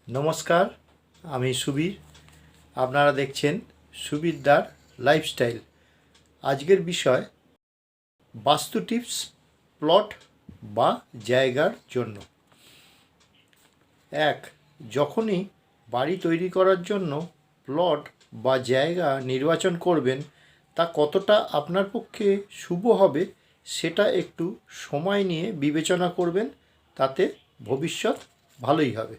নমস্কার, আমি সুবীর। আপনারা দেখছেন সুবীরদার লাইফস্টাইল। আজকের বিষয় বাস্তু টিপস প্লট বা জায়গার জন্য। এক, যখনই বাড়ি তৈরি করার জন্য প্লট বা জায়গা নির্বাচন করবেন, তা কতটা আপনার পক্ষে শুভ হবে সেটা একটু সময় নিয়ে বিবেচনা করবেন, তাতে ভবিষ্যৎ ভালোই হবে।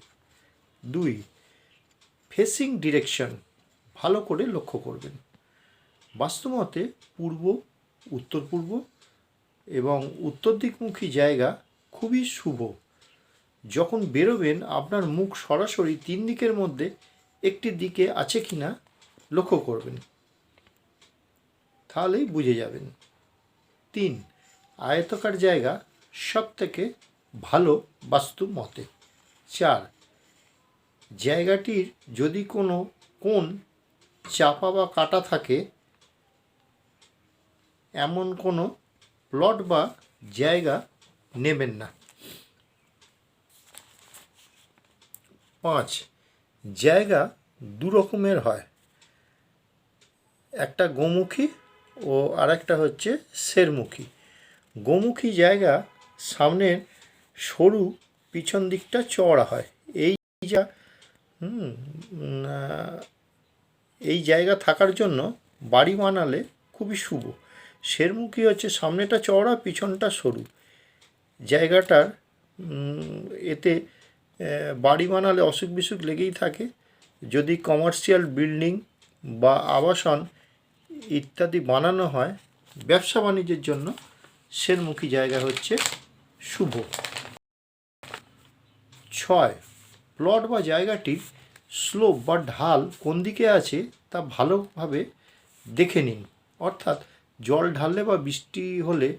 দুই, ফেসিং ডিরেকশন ভালো করে লক্ষ্য করবেন। বাস্তুমতে পূর্ব, উত্তর পূর্ব এবং উত্তর দিকমুখী জায়গা খুবই শুভ। যখন বেরোবেন আপনার মুখ সরাসরি তিন দিকের মধ্যে একটি দিকে আছে কি না লক্ষ্য করবেন, তাহলেই বুঝে যাবেন। তিন, আয়তাকার জায়গা সব থেকে ভালো বাস্তু মতে। চার, জায়গাটির যদি কোনো কোণ চাপা বা কাটা থাকে এমন কোনো প্লট বা জায়গা নেবেন না। পাঁচ, জায়গা দু রকমের হয়, একটা গোমুখী ও আরেকটা হচ্ছে শেরমুখী। গোমুখী জায়গা সামনের সরু, পিছন দিকটা চওড়া হয়। যা এই জায়গা থাকার জন্য বাড়ি বানালে খুবই শুভ। শেরমুখী হচ্ছে সামনেটা চওড়া, পিছনটা সরু। জায়গাটার এতে বাড়ি বানালে অসুখ বিসুখ লেগেই থাকে। যদি কমার্শিয়াল বিল্ডিং বা আবাসন ইত্যাদি বানানো হয়, ব্যবসা বাণিজ্যের জন্য শেরমুখী জায়গা হচ্ছে শুভ। ছয়, প্লট বা জায়গাটির স্লোপ বা ঢাল কোন দিকে আছে তা ভালোভাবে দেখে নিন। অর্থাৎ জল ঢাললে বা বৃষ্টি হলে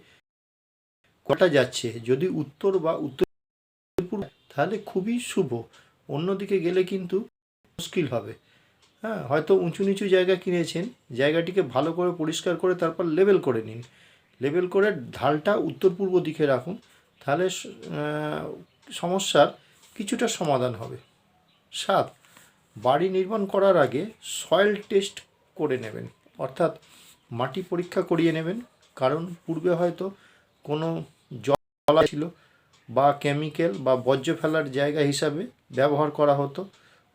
কটা যাচ্ছে, যদি উত্তর বা উত্তর পূর্ব তাহলে খুবই শুভ, অন্যদিকে গেলে কিন্তু মুশকিল হবে। হ্যাঁ, হয়তো উঁচু নিচু জায়গা কিনেছেন, জায়গাটিকে ভালো করে পরিষ্কার করে তারপর লেবেল করে নিন। লেবেল করে ঢালটা উত্তর পূর্ব দিকে রাখুন, তাহলে সমস্যার কিছুটা সমাধান হবে। সাত, বাড়ি নির্মাণ করার আগে সয়েল টেস্ট করে নেবেন, অর্থাৎ মাটি পরীক্ষা করিয়ে নেবেন। কারণ পূর্বে হয়তো কোনো জল ছিল বা কেমিক্যাল বা বর্জ্য ফেলার জায়গা হিসাবে ব্যবহার করা হতো,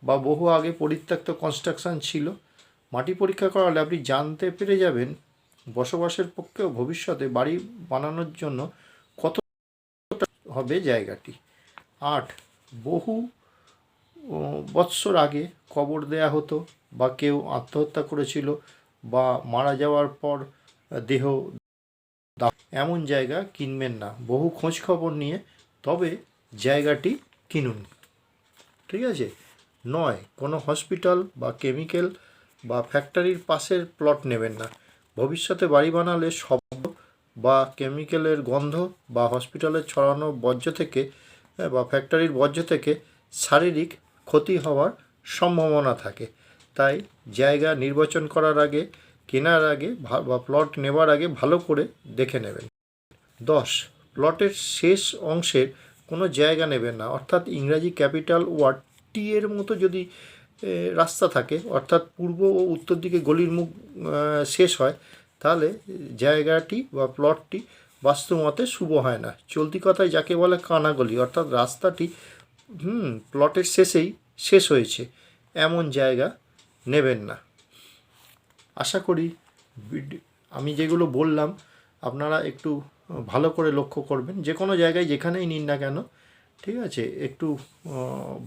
বা বহু আগে পরিত্যক্ত কনস্ট্রাকশন ছিল। মাটি পরীক্ষা করালে আপনি জানতে পেরে যাবেন বসবাসের পক্ষেও ভবিষ্যতে বাড়ি বানানোর জন্য কত হবে জায়গাটি। আট, বহু বৎসর আগে কবর দেয়া হতো বা কেউ আত্মহত্যা করেছিল বা মারা যাওয়ার পর দেহ এমন জায়গা কিনবেন না। বহু খোঁজ খবর নিয়ে তবে জায়গাটি কিনুন, ঠিক আছে? নয়, কোনো হসপিটাল বা কেমিক্যাল বা ফ্যাক্টরির পাশের প্লট নেবেন না। ভবিষ্যতে বাড়ি বানালে শব্দ বা কেমিক্যালের গন্ধ বা হসপিটালের ছড়ানো বর্জ্য থেকে বা ফ্যাক্টরির বর্জ্য থেকে শারীরিক ক্ষতি হওয়ার সম্ভাবনা থাকে। তাই জায়গা নির্বাচন করার আগে, কেনার আগে বা প্লট নেবার আগে ভালো করে দেখে নেবেন। 10, প্লটের শেষ অংশের কোনো জায়গা নেবেন না, অর্থাৎ ইংরাজি ক্যাপিটাল ওয়ার্ড টি এর মতো যদি রাস্তা থাকে, অর্থাৎ পূর্ব ও উত্তর দিকে গলির মুখ শেষ হয়, তাহলে জায়গাটি বা প্লটটি বাস্তুমতে শুভ হয় না। চলতি কথায় যাকে বলে কানাগলি, অর্থাৎ রাস্তাটি প্লটের শেষেই শেষ হয়েছে, এমন জায়গা নেবেন না। আশা করি আমি যেগুলো বললাম আপনারা একটু ভালো করে লক্ষ্য করবেন। যে কোনো জায়গায় যেখানেই নিন না কেন, ঠিক আছে, একটু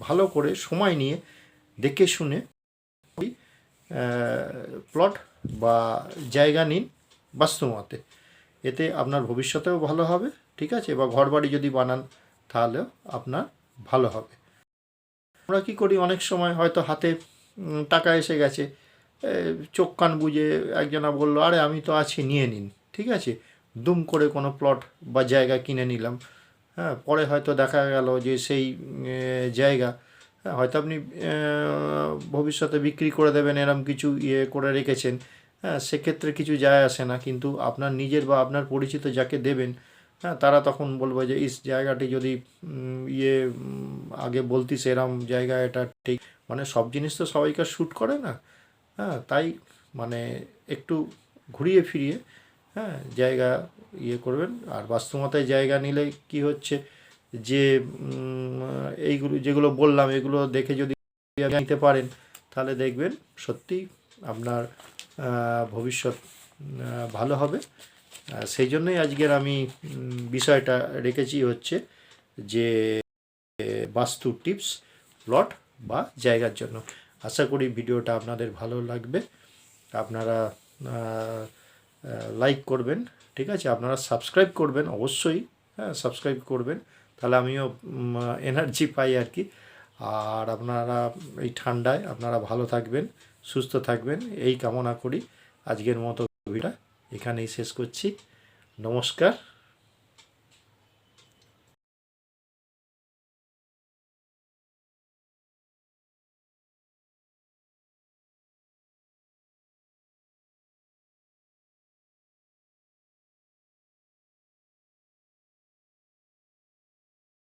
ভালো করে সময় নিয়ে দেখে শুনে প্লট বা জায়গা নিন বাস্তুমতে। এতে আপনার ভবিষ্যতেও ভালো হবে, ঠিক আছে, বা ঘরবাড়ি যদি বানান তাহলেও আপনার ভালো হবে। আমরা কী করি, অনেক সময় হয়তো হাতে টাকা এসে গেছে, চোখ কান বুঝে একজনা বললো আরে আমি তো আছি নিয়ে নিন, ঠিক আছে, দুম করে কোনো প্লট বা জায়গা কিনে নিলাম। হ্যাঁ, পরে হয়তো দেখা গেল যে সেই জায়গা হয়তো আপনি ভবিষ্যতে বিক্রি করে দেবেন, এরম কিছু করে রেখেছেন। হ্যাঁ, সেক্ষেত্রে কিছু যায় আসে না, কিন্তু আপনার নিজের বা আপনার পরিচিত যাকে দেবেন হ্যাঁ, তারা তখন বলবে যে ইস জায়গাটি যদি আগে বলতিস এরম জায়গা এটা ঠিক, মানে সব জিনিস তো সবাইকে শ্যুট করে না। হ্যাঁ, তাই মানে একটু ঘুরিয়ে ফিরিয়ে হ্যাঁ জায়গা করবেন। আর বাস্তুমতায় জায়গা নিলে কি হচ্ছে যে এইগুলো যেগুলো বললাম এগুলো দেখে যদি নিতে পারেন তাহলে দেখবেন সত্যি আপনার ভবিষ্যৎ ভালো হবে। সেই জন্যই আজকের আমি বিষয়টা রেখেছি হচ্ছে যে বাস্তু টিপস প্লট বা জায়গার জন্য। আশা করি ভিডিওটা আপনাদের ভালো লাগবে। আপনারা লাইক করবেন, ঠিক আছে, আপনারা সাবস্ক্রাইব করবেন অবশ্যই। হ্যাঁ, সাবস্ক্রাইব করবেন, তাহলে আমিও এনার্জি পাই আর কি। আর আপনারা এই ঠান্ডায় আপনারা ভালো থাকবেন, সুস্থ থাকবেন এই কামনা করি। আজকের মতো ভিডিওটা এখানেই শেষ করছি। নমস্কার।